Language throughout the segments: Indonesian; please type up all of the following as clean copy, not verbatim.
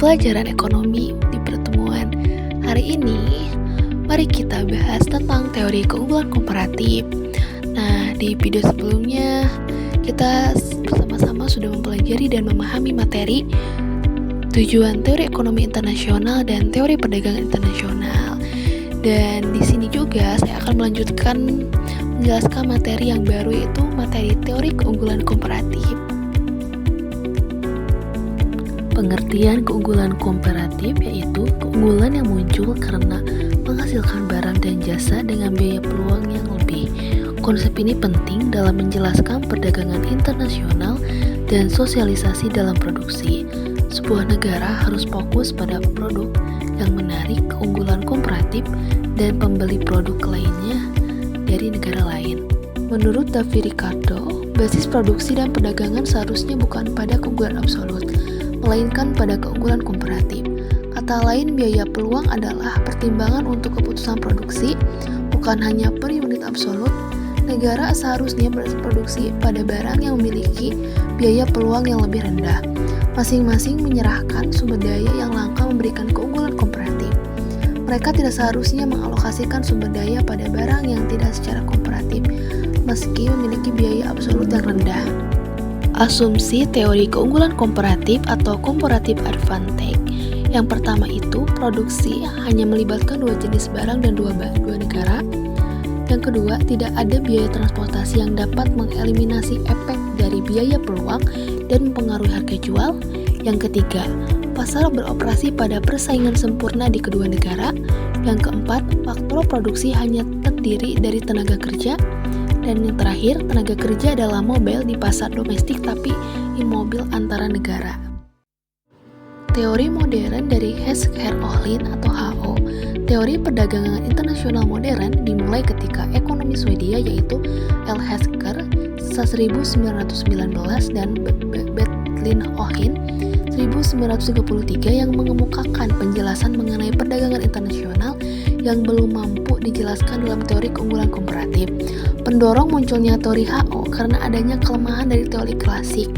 pelajaran ekonomi di pertemuan hari ini. Mari kita bahas tentang teori keunggulan komparatif. Nah, di video sebelumnya kita bersama-sama sudah mempelajari dan memahami materi tujuan teori ekonomi internasional dan teori perdagangan internasional. Dan di sini juga saya akan melanjutkan menjelaskan materi yang baru, yaitu materi teori keunggulan komparatif. Pengertian keunggulan komparatif yaitu keunggulan yang muncul karena menghasilkan barang dan jasa dengan biaya peluang yang lebih. Konsep ini penting dalam menjelaskan perdagangan internasional dan sosialisasi dalam produksi. Sebuah negara harus fokus pada produk yang menarik keunggulan komparatif dan pembeli produk lainnya dari negara lain. Menurut David Ricardo, basis produksi dan perdagangan seharusnya bukan pada keunggulan absolut, melainkan pada keunggulan komparatif. Kata lain, biaya peluang adalah pertimbangan untuk keputusan produksi, bukan hanya per unit absolut. Negara seharusnya berproduksi pada barang yang memiliki biaya peluang yang lebih rendah. Masing-masing menyerahkan sumber daya yang langka memberikan keunggulan komparatif. Mereka tidak seharusnya mengalokasikan sumber daya pada barang yang tidak secara komparatif, meski memiliki biaya absolut yang rendah. Asumsi teori keunggulan komparatif atau comparative advantage. Yang pertama itu, produksi hanya melibatkan dua jenis barang dan dua negara. Yang kedua, tidak ada biaya transportasi yang dapat mengeliminasi efek dari biaya peluang dan mempengaruhi harga jual. Yang ketiga, pasar beroperasi pada persaingan sempurna di kedua negara. Yang keempat, faktor produksi hanya terdiri dari tenaga kerja. Dan yang terakhir, tenaga kerja adalah mobil di pasar domestik tapi immobil antara negara. Teori modern dari Hesker-Ohlin atau HO. Teori perdagangan internasional modern dimulai ketika ekonomi Swedia yaitu L. Hesker 1919 dan Bethlen-Ohlin 1933 yang mengemukakan penjelasan mengenai perdagangan internasional yang belum mampu dijelaskan dalam teori keunggulan komparatif. Pendorong munculnya teori HO karena adanya kelemahan dari teori klasik.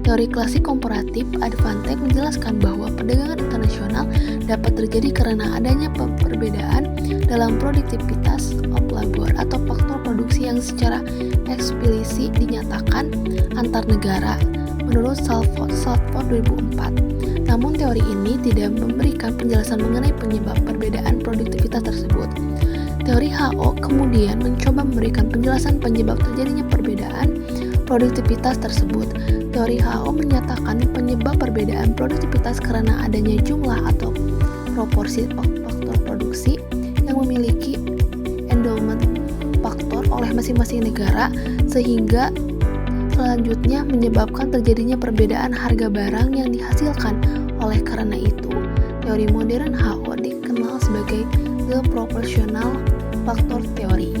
Teori klasik komparatif advantage menjelaskan bahwa perdagangan internasional dapat terjadi karena adanya perbedaan dalam produktivitas of labor atau faktor produksi yang secara eksplisit dinyatakan antar negara, menurut Salford 2004. Namun teori ini tidak memberikan penjelasan mengenai penyebab perbedaan produktivitas tersebut. Teori HO kemudian mencoba memberikan penjelasan penyebab terjadinya perbedaan produktivitas tersebut. Teori HO menyatakan penyebab perbedaan produktivitas karena adanya jumlah atau proporsi faktor produksi yang memiliki endowment faktor oleh masing-masing negara, sehingga selanjutnya menyebabkan terjadinya perbedaan harga barang yang dihasilkan. Oleh karena itu, teori modern HO dikenal sebagai the proportional factor theory.